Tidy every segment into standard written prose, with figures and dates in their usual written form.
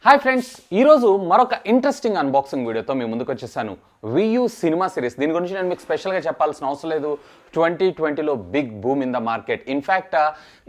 Hi friends, ఈరోజు మరొక interesting unboxing వీడియోతో మీ ముందుకు వచ్చేసాను. Vu cinema series. దీని గురించి నేను మీకు స్పెషల్గా చెప్పాల్సిన అవసరం లేదు. 2020లో big boom in the market. In fact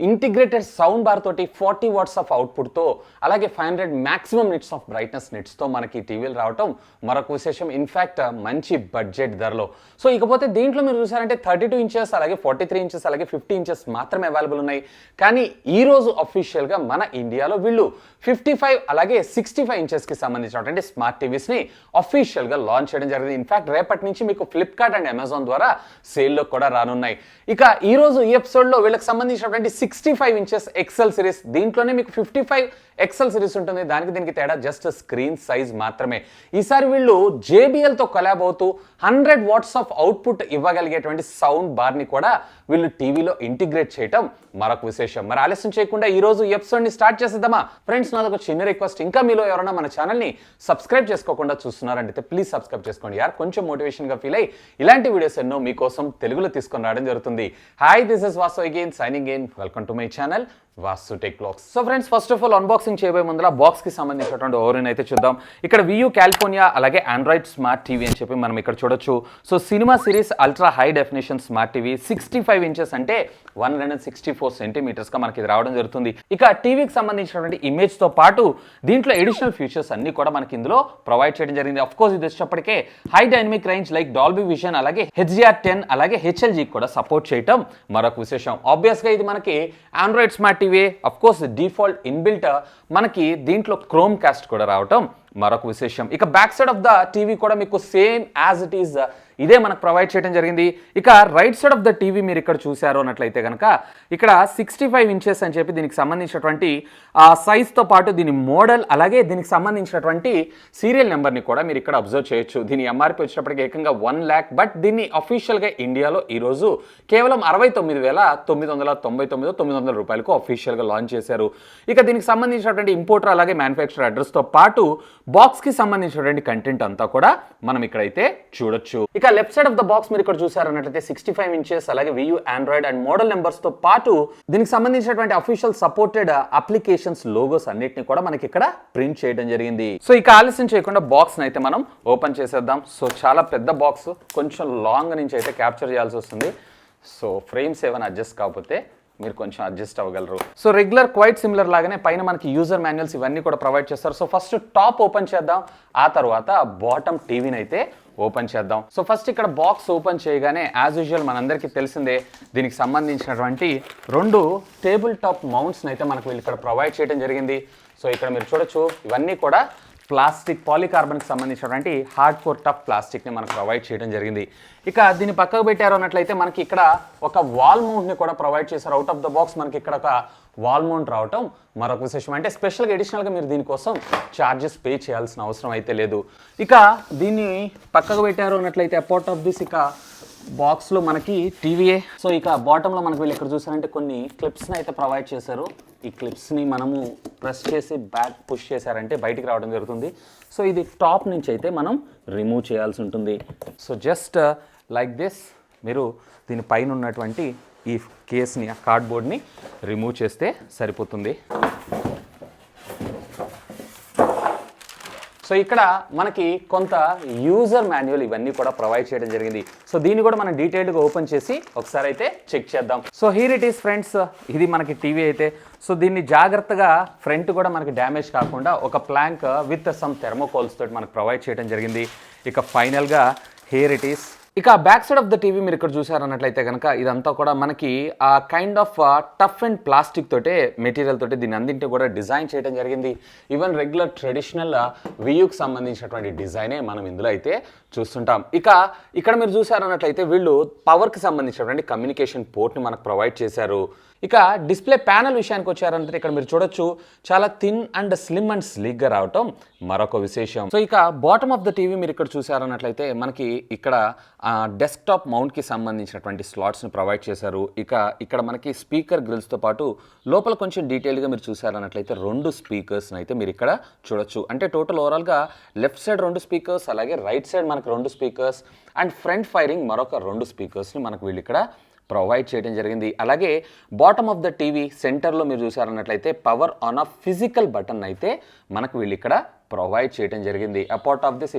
integrated sound bar తోటి 40 వాట్స్ ఆఫ్ అవుట్పుట్తో అలాగే 500 మ్యాక్సిమం నిట్స్ ఆఫ్ బ్రైట్నెస్ నిట్స్తో మనకి టీవీలు రావటం మరొక విశేషం. ఇన్ఫ్యాక్ట్ మంచి బడ్జెట్ ధరలో. సో ఇకపోతే దీంట్లో మీరు చూసారంటే 32 ఇంచెస్ అలాగే 43 ఇంచెస్ అలాగే 50 ఇంచెస్ మాత్రమే అవైలబుల్ ఉన్నాయి. కానీ ఈరోజు అఫీషియల్గా మన ఇండియాలో వీళ్ళు 55 అలాగే 65 ఇంచెస్కి సంబంధించినటువంటి స్మార్ట్ టీవీస్ని అఫీషియల్గా లాంచ్ చేయడం జరిగింది. ఇన్ఫ్యాక్ట్ రేపటి నుంచి మీకు ఫ్లిప్కార్ట్ అండ్ అమెజాన్ ద్వారా సేల్లో కూడా రానున్నాయి. ఇక ఈరోజు ఈ ఎపిసోడ్లో వీళ్ళకి సంబంధించినటువంటి 65 ఇంచెస్ ఎక్సెల్ సిరీస్, దీంట్లోనే మీకు 55 ఎక్సెల్ సిరీస్ ఉంటుంది. దీనికి తేడా జస్ట్ స్క్రీన్ సైజ్ మాత్రమే. ఈసారి వీళ్ళు JBLతో కొలాబ్ అవుతూ 100 వాట్స్ ఆఫ్ అవుట్పుట్ ఇవ్వగలిగేటువంటి సౌండ్ బార్ని కూడా వీళ్ళు టీవీలో ఇంటిగ్రేట్ చేయటం మరొక విశేషం. మరి ఆలస్యం చేయకుండా ఈరోజు ఈ ఎపిసోడ్ని స్టార్ట్ చేసేద్దామా? ఫ్రెండ్స్, నాదొక చిన్న రిక్వెస్ట్. ఇంకా మీలో ఎవరైనా మన ఛానల్ని సబ్స్క్రైబ్ చేసుకోకుండా చూస్తున్నారంటే ప్లీజ్ సబ్స్క్రైబ్ చేసుకోండి యార్. కొంచెం మోటివేషన్గా ఫీల్ అయ్యి ఇలాంటి వీడియోస్ ఎన్నో మీకోసం తెలుగులో తీసుకొని రావడం జరుగుతుంది. Hi, this is Vasu again signing in. Welcome to my channel Vaasutechvlogs. So friends, first of all unboxing చేయబోయే ముందర బాక్స్కి సంబంధించినటువంటి ఓవరీని అయితే చూద్దాం. ఇక్కడ వియూ కాలిఫోర్నియా అలాగే ఆండ్రాయిడ్ స్మార్ట్ టీవీ అని చెప్పి మనం ఇక్కడ చూడొచ్చు. So cinema series ultra high definition smart TV 65 inches అంటే 164 సెంటీమీటర్స్గా మనకి ఇది రావడం జరుగుతుంది. ఇక టీవీకి సంబంధించినటువంటి ఇమేజ్తో పాటు దీంట్లో ఎడిషనల్ ఫీచర్స్ అన్ని కూడా మనకి ఇందులో ప్రొవైడ్ చేయడం జరిగింది. అఫ్ కోర్స్ ఇది వచ్చేటప్పటికే high dynamic range like Dolby Vision అలాగే HDR10 అలాగే HLG కూడా సపోర్ట్ చేయటం మరొక విశేషం. ఆబ్వియస్గా ఇది మనకి Android smart TV. Of course default inbuilt మనకి దీంట్లో క్రోమ్ కాస్ట్ కూడా రావటం మరొక విశేషం. ఇక back side of the TV కూడా మీకు సేమ్ యాజ్ ఇట్ ఈస్ ఇదే మనకు ప్రొవైడ్ చేయడం జరిగింది. ఇక right side of the TV మీరు ఇక్కడ చూసారు అన్నట్లయితే కనుక ఇక్కడ 65 ఇంచెస్ అని చెప్పి దీనికి సంబంధించినటువంటి సైజ్తో పాటు దీని మోడల్ అలాగే దీనికి సంబంధించినటువంటి సీరియల్ నెంబర్ని కూడా మీరు ఇక్కడ అబ్జర్వ్ చేయొచ్చు. దీని ఎంఆర్పీ వచ్చేటప్పటికి ఏకంగా 1 lakh. బట్ దీన్ని అఫీషియల్గా ఇండియాలో ఈరోజు కేవలం 69,999 రూపాయలకు అఫీషియల్గా లాంచ్ చేశారు. ఇక దీనికి సంబంధించినటువంటి ఇంపోర్టర్ అలాగే మ్యానుఫ్యాక్చర్ అడ్రస్తో పాటు బాక్స్కి సంబంధించినటువంటి కంటెంట్ అంతా కూడా మనం ఇక్కడైతే చూడొచ్చు. ఇక left side of the box మీరు ఇక్కడ చూసారన్నట్లయితే 65 ఇంచెస్ అలాగే వియూ ఆండ్రాయిడ్ అండ్ మోడల్ నెంబర్స్ తో పాటు దీనికి సంబంధించినటువంటి అఫీషియల్ సపోర్టెడ్ అప్లికేషన్స్ లోగోస్ అన్నిటిని కూడా మనకి ఇక్కడ ప్రింట్ చేయడం జరిగింది. సో ఇక ఆలస్యం చేయకుండా బాక్స్ అయితే మనం ఓపెన్ చేసేద్దాం. సో చాలా పెద్ద బాక్స్, కొంచెం లాంగ్ నుంచి అయితే క్యాప్చర్ చేయాల్సి వస్తుంది. సో ఫ్రేమ్స్ ఏమైనా అడ్జస్ట్ కాకపోతే మీరు కొంచెం అడ్జస్ట్ అవ్వగలరు. సో రెగ్యులర్ క్వైట్ సిమిలర్ లాగానే పైన మనకి యూజర్ మాన్యువల్స్ ఇవన్నీ కూడా ప్రొవైడ్ చేస్తారు. సో ఫస్ట్ టాప్ ఓపెన్ చేద్దాం, ఆ తర్వాత బాటమ్ టీవీని అయితే ఓపెన్ చేద్దాం. సో ఫస్ట్ ఇక్కడ బాక్స్ ఓపెన్ చేయగానే యాజ్ యూజువల్ మనందరికీ తెలిసిందే దీనికి సంబంధించినటువంటి 2 టేబుల్ టాప్ మౌంట్స్ని అయితే మనకు వీళ్ళు ఇక్కడ ప్రొవైడ్ చేయడం జరిగింది. సో ఇక్కడ మీరు చూడొచ్చు, ఇవన్నీ కూడా ప్లాస్టిక్ పాలికార్బన్కి సంబంధించినటువంటి హార్డ్ కోర్ టఫ్ ప్లాస్టిక్ని మనకు ప్రొవైడ్ చేయడం జరిగింది. ఇక దీన్ని పక్కకు పెట్టారు అన్నట్లయితే మనకి ఇక్కడ ఒక వాల్ మౌంట్ని కూడా ప్రొవైడ్ చేశారు. అవుట్ ఆఫ్ ద బాక్స్ మనకి ఇక్కడ ఒక వాల్ మౌంట్ రావటం మరొక విశేషం. అంటే స్పెషల్గా ఎడిషనల్గా మీరు దీనికోసం ఛార్జెస్ పే చేయాల్సిన అవసరం అయితే లేదు. ఇక దీన్ని పక్కకు పెట్టారు అన్నట్లయితే అపార్ట్ ఆఫ్ దిస్ ఇక బాక్స్లో మనకి టీవీయే. సో ఇక బాటంలో మనకు వీళ్ళు ఇక్కడ చూసారంటే కొన్ని క్లిప్స్ని అయితే ప్రొవైడ్ చేశారు. ఈ క్లిప్స్ని మనము ప్రెస్ చేసి బ్యాక్ పుష్ చేశారంటే బయటికి రావడం జరుగుతుంది. సో ఇది టాప్ నుంచి అయితే మనం రిమూవ్ చేయాల్సి ఉంటుంది. సో జస్ట్ లైక్ దిస్ మీరు దీని పైన ఉన్నటువంటి ఈ కేస్ని, ఆ కార్డ్బోర్డ్ని రిమూవ్ చేస్తే సరిపోతుంది. సో ఇక్కడ మనకి కొంత యూజర్ మాన్యువల్ ఇవన్నీ కూడా ప్రొవైడ్ చేయడం జరిగింది. సో దీన్ని కూడా మనం డీటెయిల్డ్గా ఓపెన్ చేసి ఒకసారి అయితే చెక్ చేద్దాం. So here it is friends, ఇది మనకి టీవీ అయితే. సో దీన్ని జాగ్రత్తగా ఫ్రంట్ కూడా మనకి డ్యామేజ్ కాకుండా ఒక ప్లాంక్ విత్ సమ్ థెర్మోకోల్స్ తోటి మనకు ప్రొవైడ్ చేయడం జరిగింది. ఇక ఫైనల్గా హీర్ ఇట్ ఈస్. ఇక back side of the TV మీరు ఇక్కడ చూసారన్నట్లయితే కనుక ఇదంతా కూడా మనకి ఆ kind of tough and plastic తోటే మెటీరియల్ తోటి దీన్ని అన్నింటినీ కూడా డిజైన్ చేయడం జరిగింది. ఈవెన్ రెగ్యులర్ ట్రెడిషనల్ వియూకి సంబంధించినటువంటి డిజైనే మనం ఇందులో అయితే చూస్తుంటాం. ఇక ఇక్కడ మీరు చూసారన్నట్లయితే వీళ్ళు పవర్కి సంబంధించినటువంటి కమ్యూనికేషన్ పోర్ట్ని మనకు ప్రొవైడ్ చేశారు. ఇక డిస్ప్లే ప్యానల్ విషయానికి వచ్చారంటే ఇక్కడ మీరు చూడొచ్చు, చాలా థిన్ అండ్ స్లిమ్ అండ్ స్లీక్గా రావటం మరొక విశేషం. సో ఇక బాటమ్ ఆఫ్ ద టీవీ మీరు ఇక్కడ చూసారన్నట్లయితే మనకి ఇక్కడ డెస్క్టాప్ మౌంట్కి సంబంధించినటువంటి స్లాట్స్ని ప్రొవైడ్ చేశారు. ఇక ఇక్కడ మనకి స్పీకర్ గ్రిల్స్తో పాటు లోపల కొంచెం డీటెయిల్గా మీరు చూసారన్నట్లయితే 2 స్పీకర్స్ని అయితే మీరు ఇక్కడ చూడొచ్చు. అంటే టోటల్ ఓవరాల్గా లెఫ్ట్ సైడ్ 2 స్పీకర్స్ అలాగే రైట్ సైడ్ మనకు 2 స్పీకర్స్ అండ్ ఫ్రంట్ ఫైరింగ్ మరొక 2 స్పీకర్స్ని మనకు వీళ్ళు ఇక్కడ ప్రొవైడ్ చేయడం జరిగింది. అలాగే బాటమ్ ఆఫ్ ద టీవీ సెంటర్లో మీరు చూసారన్నట్లయితే power on off physical button అయితే మనకు వీళ్ళు ఇక్కడ ప్రొవైడ్ చేయడం జరిగింది. అపార్ట్ ఆఫ్ దిస్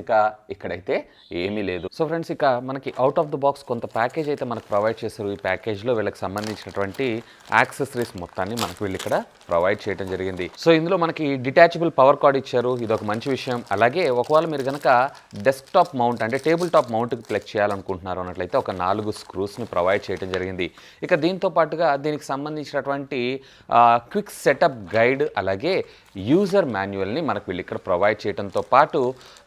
ఇక్కడైతే ఏమీ లేదు. సో ఫ్రెండ్స్, ఇక మనకి అవుట్ ఆఫ్ ద బాక్స్ కొంత ప్యాకేజ్ అయితే మనకు ప్రొవైడ్ చేస్తారు. ఈ ప్యాకేజ్లో వీళ్ళకి సంబంధించినటువంటి యాక్సెసరీస్ మొత్తాన్ని మనకు వీళ్ళు ఇక్కడ ప్రొవైడ్ చేయడం జరిగింది. సో ఇందులో మనకి డిటాచబుల్ పవర్ కార్డ్ ఇచ్చారు, ఇది ఒక మంచి విషయం. అలాగే ఒకవేళ మీరు కనుక డెస్క్టాప్ మౌంట్ అంటే టేబుల్ టాప్ మౌంట్కి ప్లగ్ చేయాలనుకుంటున్నారు అన్నట్లయితే ఒక 4 స్క్రూస్ని ప్రొవైడ్ చేయడం జరిగింది. ఇక దీంతో పాటుగా దీనికి సంబంధించినటువంటి క్విక్ సెటప్ గైడ్ అలాగే యూజర్ మాన్యువల్ని మనకు వీళ్ళు ఇక్కడ ప్రొవైడ్ చేయడంతో పాటు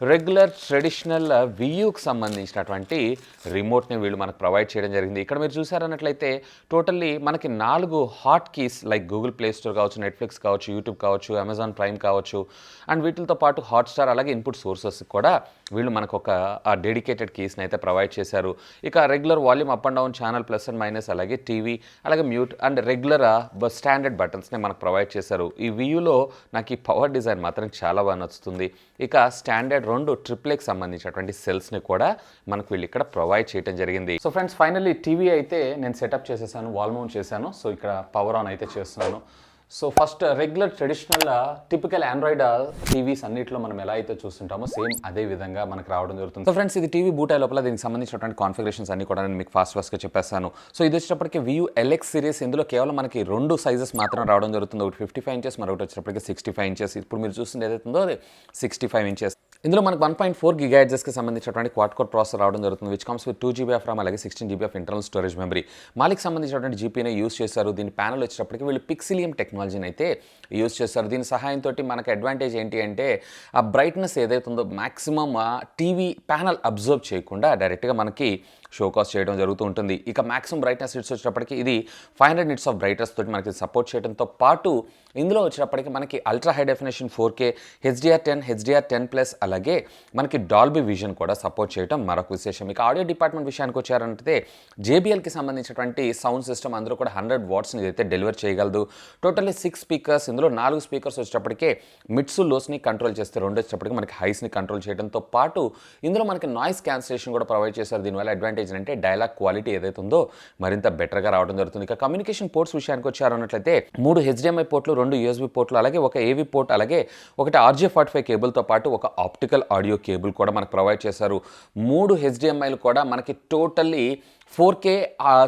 రెగ్యులర్ ట్రెడిషనల్ వియూకి సంబంధించినటువంటి రిమోట్ని వీళ్ళు మనకు ప్రొవైడ్ చేయడం జరిగింది. ఇక్కడ మీరు చూసారన్నట్లయితే టోటల్లీ మనకి 4 hot keys like Google play store కావచ్చు, నెట్ఫ్లిక్స్ కావచ్చు, యూట్యూబ్ కావచ్చు, అమెజాన్ ప్రైమ్ కావచ్చు, అండ్ వీటితో పాటు హాట్స్టార్ అలాగే ఇన్పుట్ సోర్సెస్ కూడా వీళ్ళు మనకు ఒక డెడికేటెడ్ కీస్ని అయితే ప్రొవైడ్ చేశారు. ఇక regular volume up and down channel plus and minus అలాగే టీవీ అలాగే మ్యూట్ అండ్ రెగ్యులర్ స్టాండర్డ్ బటన్స్ని మనకు ప్రొవైడ్ చేశారు. ఈ వియూలో నాకు ఈ పవర్ డిజైన్ మాత్రం చాలా బాగా నచ్చుతుంది. ఇక స్టాండర్డ్ 2 ట్రిప్లెకి సంబంధించినటువంటి సెల్స్ని కూడా మనకు వీళ్ళు ఇక్కడ ప్రొవైడ్ చేయడం జరిగింది. సో ఫ్రెండ్స్, ఫైనల్లీ టీవీ అయితే నేను సెటప్ చేసేసాను, వాల్ మౌంట్ చేశాను. సో ఇక్కడ పవర్ ఆన్ అయితే చేస్తున్నాను. So first regular traditional typical Android TVs అన్నింటిలో మనం ఎలా అయితే చూస్తుంటామో సేమ్ అదే విధంగా మనకు రావడం జరుగుతుంది. సో ఫ్రెండ్స్, ఇది టీవీ బూట్ అయ్యే లోపల దీనికి సంబంధించినటువంటి కాన్ఫిగరేషన్స్ అన్ని కూడా నేను మీకు ఫాస్ట్గా చెప్పేస్తాను. సో ఇది వచ్చేటప్పటికి View LX సిరీస్. ఇందులో కేవలం మనకి 2 సైజెస్ మాత్రం రావడం జరుగుతుంది. ఒకటి 55 ఇంచెస్, మరొకటి వచ్చేటప్పటికి 65 ఇంచెస్. ఇప్పుడు మీరు చూస్తుంది ఏదైతుందో అది 65 ఇంచెస్. ఇందులో మనకు 1.4 GHzకి సంబంధించినటువంటి క్వాడ్ కోర్ ప్రాసెసర్ రావడం జరుగుతుంది, which comes with 2 GB of RAM అలాగే 16 GB of internal storage memory. Malik సంబంధించినటువంటి జీపీని యూస్ చేశారు. దీని ప్యానల్ వచ్చేటప్పటికి వీళ్ళు పిక్సిలియం టెక్నాలజీని అయితే యూస్ చేస్తారు. దీని సహాయంతో మనకు అడ్వాంటేజ్ ఏంటి అంటే ఆ బ్రైట్నెస్ ఏదైతే ఉందో మ్యాక్సిమం టీవీ ప్యానల్ అబ్జర్వ్ చేయకుండా డైరెక్ట్గా మనకి షోకాస్ చేయడం జరుగుతూ ఉంటుంది. ఇక మ్యాక్సిమం బ్రైట్నెస్ నిట్స్ వచ్చేటప్పటికి ఇది 500 నిట్స్ ఆఫ్ బ్రైట్నెస్ తోటి మనకి సపోర్ట్ చేయడంతో పాటు ఇందులో వచ్చేటప్పటికి మనకి ultra high definition 4K, HDR10, HDR10+, అలాగే మనకి డాల్బీ విజన్ కూడా సపోర్ట్ చేయడం మరొక విశేషం. ఇక ఆడియో డిపార్ట్మెంట్ విషయానికి వచ్చారంటే JBLకి సంబంధించినటువంటి సౌండ్ సిస్టమ్ అందరూ కూడా 100 వాట్స్ని అయితే డెలివర్ చేయగలదు. టోటల్లీ 6 స్పీకర్స్, ఇందులో 4 స్పీకర్స్ వచ్చేటప్పటికే మిడ్స్ లోస్ని కంట్రోల్ చేస్తే 2 వచ్చేటప్పటికి మనకి హైస్ని కంట్రోల్ చేయడంతో పాటు ఇందులో మనకి నాయిస్ క్యాన్సిలేషన్ కూడా ప్రొవైడ్ చేశారు. దీనివల్ల అడ్వాంటేజ్ అంటే డైలాగ్ క్వాలిటీ ఏదైతే ఉందో మరింత బెటర్గా రావడం జరుగుతుంది. ఇక కమ్యూనికేషన్ పోర్ట్స్ విషయానికి వచ్చారన్నట్లయితే 3 HDMI పోర్ట్లు, 2 USB పోర్ట్లు, అలాగే ఒక AV పోర్ట్, అలాగే ఒకటి RJ45 కేబుల్తో పాటు ఒక ఆప్టికల్ ఆడియో కేబుల్ కూడా మనకు ప్రొవైడ్ చేశారు. 3 HDMIలు కూడా మనకి టోటల్లీ 4K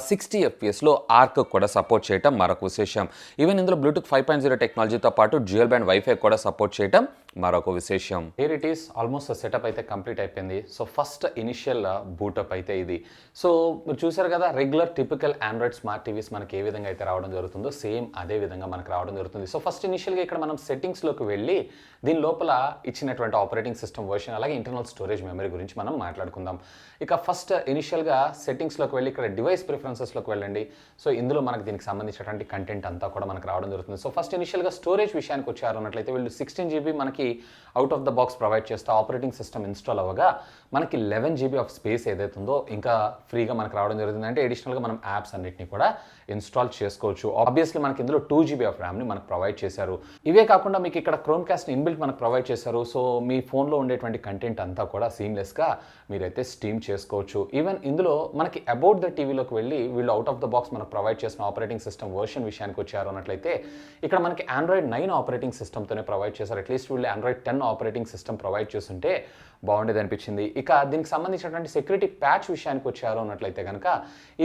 60 FPSలో ఆర్క్ కూడా సపోర్ట్ చేయటం మరొక విశేషం. ఈవెన్ ఇందులో బ్లూటూత్ 5.0 టెక్నాలజీతో పాటు డ్యూయల్ బ్యాండ్ వైఫై కూడా సపోర్ట్ చేయటం మరొక విశేషం. Here it is almost setup అయితే కంప్లీట్ అయిపోయింది. సో ఫస్ట్ ఇనిషియల్ బూటప్ అయితే ఇది. సో మీరు చూసారు కదా, regular typical Android smart TVs మనకి ఏ విధంగా అయితే రావడం జరుగుతుందో సేమ్ అదే విధంగా మనకు రావడం జరుగుతుంది. సో ఫస్ట్ ఇనిషియల్గా ఇక్కడ మనం సెట్టింగ్స్లోకి వెళ్ళి దీని లోపల ఇచ్చినటువంటి ఆపరేటింగ్ సిస్టమ్ వర్షన్ అలాగే ఇంటర్నల్ స్టోరేజ్ మెమరీ గురించి మనం మాట్లాడుకుందాం. ఇక ఫస్ట్ ఇనిషియల్గా సెట్టింగ్స్లోకి వెళ్ళి ఇక్కడ డివైస్ ప్రిఫరెన్సెస్లోకి వెళ్ళండి. సో ఇందులో మనకు దీనికి సంబంధించినటువంటి కంటెంట్ అంతా కూడా మనకు రావడం జరుగుతుంది. సో ఫస్ట్ ఇనిషియల్గా స్టోరేజ్ విషయానికి వచ్చారు అన్నట్లయితే వీళ్ళు 16 GB మనకి out of the box provide చేస్తే ఆపరేటింగ్ సిస్టమ్ ఇన్స్టాల్ అవ్వగా మనకి 11 GB ఆఫ్ స్పేస్ ఏదైతే ఉందో ఇంకా ఫ్రీగా మనకు రావడం జరుగుతుంది. అంటే అడిషనల్గా మనం యాప్స్ అన్నింటినీ కూడా ఇన్స్టాల్ చేసుకోవచ్చు. ఆబ్వియస్లీ మనకి ఇందులో 2 GB ఆఫ్ ర్యామ్ని మనకు ప్రొవైడ్ చేశారు. ఇవే కాకుండా మీకు ఇక్కడ క్రోమ్ కాస్ట్ ఇన్బిల్ట్ మనకు ప్రొవైడ్ చేశారు. సో మీ ఫోన్లో ఉండేటువంటి కంటెంట్ అంతా కూడా సీమ్లెస్గా మీరైతే స్ట్రీమ్ చేసుకోవచ్చు. ఈవెన్ ఇందులో మనకి అబౌట్ ద టీవీలోకి వెళ్ళి వీళ్ళు అవుట్ ఆఫ్ ద బాక్స్ మనకు ప్రొవైడ్ చేసిన ఆపరేటింగ్ సిస్టమ్ వర్షన్ విషయానికి వచ్చారు అన్నట్లయితే ఇక్కడ మనకి Android 9 ఆపరేటింగ్ సిస్టమ్తోనే ప్రొవైడ్ చేశారు. అట్లీస్ట్ వీళ్ళు Android 10 ఆపరేటింగ్ సిస్టమ్ ప్రొవైడ్ చేస్తుంటే బాగుండేది అనిపించింది. ఇక దీనికి సంబంధించినటువంటి సెక్యూరిటీ ప్యాచ్ విషయానికి వచ్చారు అన్నట్లయితే కనుక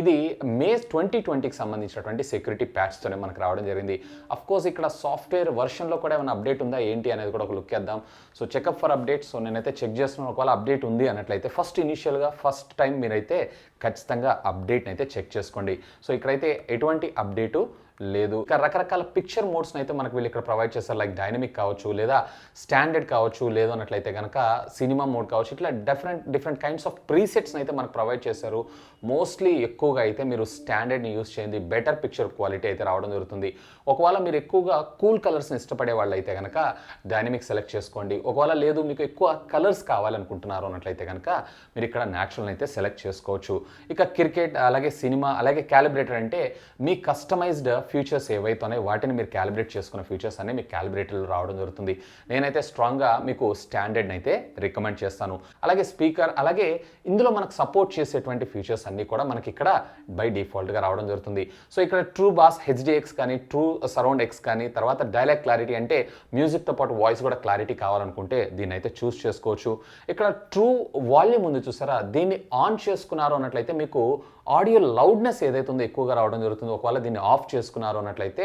ఇది మే 2020కి సంబంధించినటువంటి సెక్యూరిటీ ప్యాచ్తోనే మనకు రావడం జరిగింది. అఫ్కోర్స్ ఇక్కడ సాఫ్ట్వేర్ వర్షన్లో కూడా ఏమైనా అప్డేట్ ఉందా ఏంటి అనేది కూడా ఒక లుక్ చేద్దాం. So checkup for updates. So నేనైతే చెక్ చేస్తున్నాను. ఒకవేళ అప్డేట్ ఉంది అన్నట్లయితే ఫస్ట్ ఇనిషియల్గా ఫస్ట్ టైం మీరైతే ఖచ్చితంగా అప్డేట్ని అయితే చెక్ చేసుకోండి. సో ఇక్కడైతే ఎటువంటి అప్డేటు లేదు. ఇక రకరకాల పిక్చర్ మోడ్స్ని అయితే మనకు వీళ్ళు ఇక్కడ ప్రొవైడ్ చేస్తారు. లైక్ డైనమిక్ కావచ్చు, లేదా స్టాండర్డ్ కావచ్చు, లేదు అన్నట్లయితే కనుక సినిమా మోడ్ కావచ్చు. ఇట్లా డిఫరెంట్ కైండ్స్ ఆఫ్ ప్రీసెట్స్ని అయితే మనకు ప్రొవైడ్ చేశారు. మోస్ట్లీ ఎక్కువగా అయితే మీరు స్టాండర్డ్ని యూస్ చేయండి, బెటర్ పిక్చర్ క్వాలిటీ అయితే రావడం జరుగుతుంది. ఒకవేళ మీరు ఎక్కువగా కూల్ కలర్స్ని ఇష్టపడే వాళ్ళు అయితే కనుక డైనమిక్ సెలెక్ట్ చేసుకోండి. ఒకవేళ లేదు మీకు ఎక్కువ కలర్స్ కావాలనుకుంటున్నారు అన్నట్లయితే కనుక మీరు ఇక్కడ న్యాచురల్ అయితే సెలెక్ట్ చేసుకోవచ్చు. ఇక క్రికెట్, అలాగే సినిమా, అలాగే క్యాలిబ్రేటర్ అంటే మీ కస్టమైజ్డ్ ఫీచర్స్ ఏవైతున్నాయో వాటిని మీరు క్యాలిబ్రేట్ చేసుకున్న ఫీచర్స్ అన్ని మీకు క్యాలిబ్రేటర్లో రావడం జరుగుతుంది. నేనైతే స్ట్రాంగ్గా మీకు స్టాండర్డ్ని అయితే రికమెండ్ చేస్తాను. అలాగే స్పీకర్, అలాగే ఇందులో మనకు సపోర్ట్ చేసేటువంటి ఫీచర్స్ అన్నీ కూడా మనకి ఇక్కడ బై డిఫాల్ట్గా రావడం జరుగుతుంది. సో ఇక్కడ ట్రూ బాస్ హెచ్డిఎక్స్ కానీ, ట్రూ సరౌండ్ ఎక్స్ కానీ, తర్వాత డైలాగ్ క్లారిటీ అంటే మ్యూజిక్తో పాటు వాయిస్ కూడా క్లారిటీ కావాలనుకుంటే దీన్ని అయితే చూస్ చేసుకోవచ్చు. ఇక్కడ ట్రూ వాల్యూమ్ ఉంది చూసారా, దీన్ని ఆన్ చేసుకున్నారు అన్నట్లయితే మీకు ఆడియో లౌడ్నెస్ ఏదైతే ఉందో ఎక్కువగా రావడం జరుగుతుంది. ఒకవేళ దీన్ని ఆఫ్ చేసుకున్నారు అన్నట్లయితే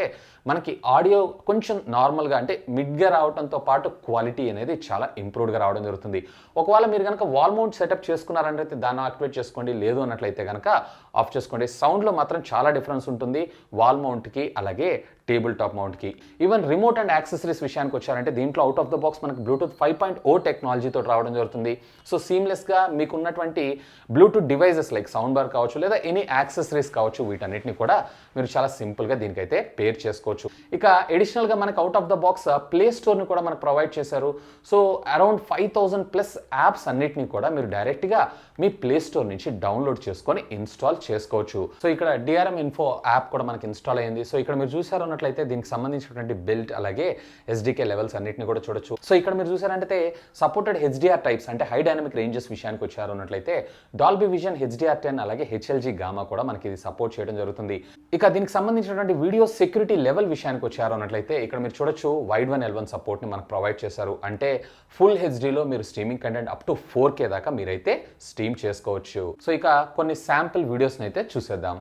మనకి ఆడియో కొంచెం నార్మల్గా అంటే మిడ్గా రావడంతో పాటు క్వాలిటీ అనేది చాలా ఇంప్రూవ్డ్గా రావడం జరుగుతుంది. ఒకవేళ మీరు కనుక వాల్ మౌంట్ సెటప్ చేసుకున్నారంటే దాన్ని యాక్టివేట్ చేసుకోండి, లేదు అన్నట్లయితే కనుక ఆఫ్ చేసుకోండి. సౌండ్లో మాత్రం చాలా డిఫరెన్స్ ఉంటుంది వాల్ మౌంట్కి అలాగే టేబుల్ టాప్ మౌంట్కి. ఈవెన్ రిమోట్ అండ్ యాక్సెసరీస్ విషయానికి వచ్చారంటే దీంట్లో అవుట్ ఆఫ్ ద బాక్స్ మనకి బ్లూటూత్ 5.0 టెక్నాలజీతో రావడం జరుగుతుంది. సో సీమ్లెస్గా మీకు ఉన్నటువంటి Bluetooth devices like sound bar కావచ్చు లేదా ఎనీ యాక్సెసరీస్ కావచ్చు, వీటన్నిటిని కూడా మీరు చాలా సింపుల్గా దీనికైతే పేర్ చేసుకోవచ్చు. ఇక అడిషనల్గా మనకి out of the box play స్టోర్ని కూడా మనకు ప్రొవైడ్ చేశారు. సో అరౌండ్ 5000+ యాప్స్ అన్నిటిని కూడా మీరు డైరెక్ట్గా మీ ప్లే స్టోర్ నుంచి డౌన్లోడ్ చేసుకొని ఇన్స్టాల్ చేసుకోవచ్చు. సో ఇక్కడ డిఆర్ఎం ఇన్ఫో యాప్ కూడా మనకి ఇన్స్టాల్ అయ్యింది. సో ఇక్కడ మీరు చూసారు అన్నట్లయితే దీనికి సంబంధించినటువంటి బిల్ట్ అలాగే ఎస్డికే లెవెల్స్ అన్నిటిని కూడా చూడొచ్చు. సో ఇక్కడ మీరు చూసారంటే సపోర్టెడ్ హెచ్డిఆర్ టైప్స్ అంటే హై డైనమిక్ రేంజెస్ విషయానికి వచ్చారు అన్నట్లయితే డాల్బీ విజన్ HDR10 అలాగే హెచ్ఎల్జీ గామా కూడా మనకి ఇది సపోర్ట్ చేయడం జరుగుతుంది. ఇక దీనికి సంబంధించినటువంటి వీడియో సెక్యూరిటీ లెవెల్ విషయానికి వచ్చారు అన్నట్లయితే ఇక్కడ మీరు చూడొచ్చు వైడ్ 1L1 సపోర్ట్ని మనకు ప్రొవైడ్ చేశారు. అంటే ఫుల్ హెచ్డీలో మీరు streaming content up to 4K దాకా మీరైతే స్ట్రీమ్ చేసుకోవచ్చు. సో ఇక కొన్ని శాంపిల్ వీడియోస్ని అయితే చూసేద్దాం.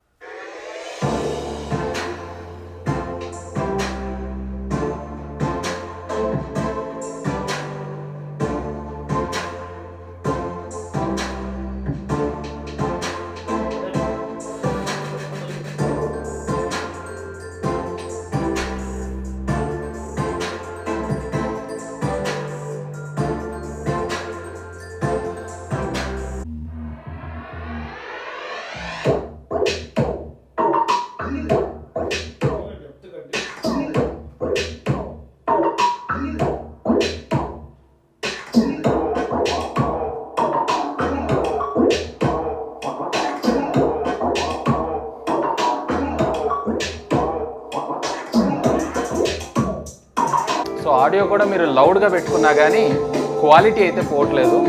సో ఆడియో కూడా మీరు లౌడ్గా పెట్టుకున్నా కానీ క్వాలిటీ అయితే పోవట్లేదు.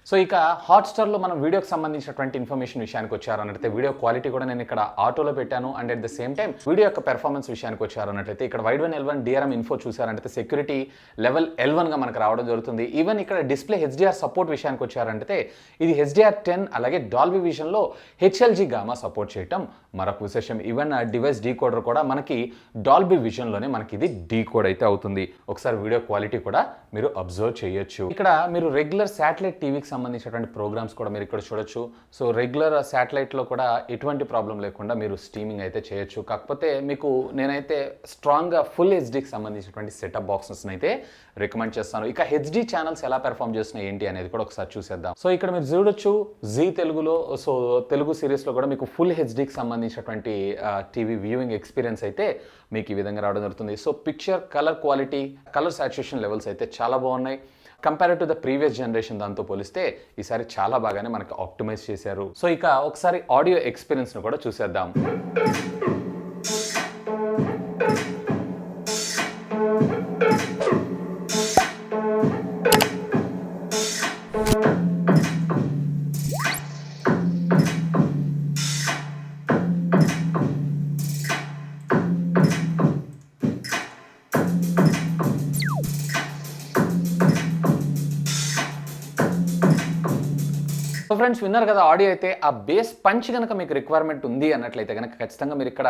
సో ఇక హాట్స్టార్లో మనం వీడియోకి సంబంధించినటువంటి ఇన్ఫర్మేషన్ విషయానికి వచ్చారు అన్నట్లయితే వీడియో క్వాలిటీ కూడా నేను ఇక్కడ ఆటోలో పెట్టాను. And at the same time video యొక్క పెర్ఫార్మెన్స్ విషయానికి వచ్చారు అన్నట్లయితే ఇక్కడ వైడ్ 1L1 డిఆర్ఎం ఇన్ఫో చూసారంటే సెక్యూరిటీ లెవెల్ L1గా మనకు రావడం జరుగుతుంది. ఈవెన్ ఇక్కడ డిస్ప్లే HDR సపోర్ట్ విషయానికి వచ్చారంటే ఇది HDR10 అలాగే డాల్బీ విజన్లో హెచ్ఎల్జీ గామా సపోర్ట్ చేయటం మరొక విశేషం. ఈవెన్ డివైస్ డీకోడర్ కూడా మనకి డాల్బీ విజన్లోనే మనకి ఇది డీకోడ్ అయితే అవుతుంది. ఒకసారి వీడియో క్వాలిటీ కూడా మీరు అబ్జర్వ్ చేయొచ్చు. ఇక్కడ మీరు రెగ్యులర్ శాటిలైట్ టీవీకి సంబంధించినటువంటి ప్రోగ్రామ్స్ కూడా మీరు ఇక్కడ చూడొచ్చు. సో రెగ్యులర్ శాటిలైట్లో కూడా ఎటువంటి ప్రాబ్లం లేకుండా మీరు స్ట్రీమింగ్ అయితే చేయొచ్చు. కాకపోతే మీకు నేనైతే స్ట్రాంగ్గా ఫుల్ హెచ్డీకి సంబంధించినటువంటి సెటప్ బాక్సెస్ని అయితే రికమెండ్ చేస్తాను. ఇక హెచ్డీ ఛానల్స్ ఎలా పెర్ఫామ్ చేస్తున్నాయి ఏంటి అనేది కూడా ఒకసారి చూసేద్దాం. సో ఇక్కడ మీరు చూడొచ్చు జీ తెలుగులో, సో తెలుగు సిరీస్లో కూడా మీకు ఫుల్ హెచ్డీకి సంబంధించినటువంటి టీవీ వ్యూయింగ్ ఎక్స్పీరియన్స్ అయితే మీకు ఈ విధంగా రావడం జరుగుతుంది. So picture colour quality, colour saturation levels అయితే చాలా బాగున్నాయి. Compare to the previous generation దాంతో పోలిస్తే ఈసారి చాలా బాగానే మనకు ఆప్టిమైజ్ చేశారు. సో ఇక ఒకసారి ఆడియో ఎక్స్పీరియన్స్ను కూడా చూసేద్దాం. సో ఫ్రెండ్స్ విన్నారు కదా ఆడియో అయితే. ఆ బేస్ పంచ్ కనుక మీకు రిక్వైర్మెంట్ ఉంది అన్నట్లయితే కనుక ఖచ్చితంగా మీరు ఇక్కడ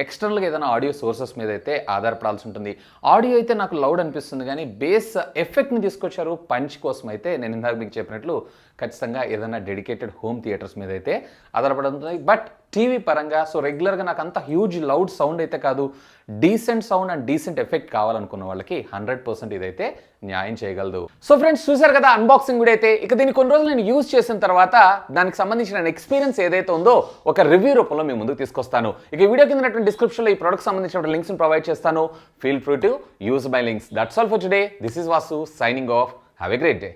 ఎక్స్టర్నల్గా ఏదైనా ఆడియో సోర్సెస్ మీద అయితే ఆధారపడాల్సి ఉంటుంది. ఆడియో అయితే నాకు లౌడ్ అనిపిస్తుంది కానీ బేస్ ఎఫెక్ట్ని తీసుకొచ్చారు పంచ్ కోసం అయితే నేను ఇందాక మీకు చెప్పినట్లు ఖచ్చితంగా ఏదైనా డెడికేటెడ్ హోమ్ థియేటర్స్ మీద అయితే ఆధారపడుతుంది. బట్ టీవీ పరంగా సో రెగ్యులర్గా నాకు అంత హ్యూజ్ లౌడ్ సౌండ్ అయితే కాదు, decent sound and decent effect కావాలనుకున్న వాళ్ళకి 100% ఇదైతే న్యాయం చేయగలదు. సో ఫ్రెండ్స్ చూసారు కదా అన్బాక్సింగ్ వీడియో అయితే. ఇక దీన్ని కొన్ని రోజులు నేను యూజ్ చేసిన తర్వాత దానికి సంబంధించిన ఎక్స్పీరియన్స్ ఏదైతే ఉందో ఒక రివ్యూ రూపంలో మీ ముందుకు తీసుకొస్తాను. ఇక వీడియో కింద డిస్క్రిప్షన్లో ఈ ప్రొడక్ట్ సంబంధించిన లింక్స్ ప్రొవైడ్ చేస్తాను. Feel free to use my links. That's all for today. This is Vasu signing off. Have a great day.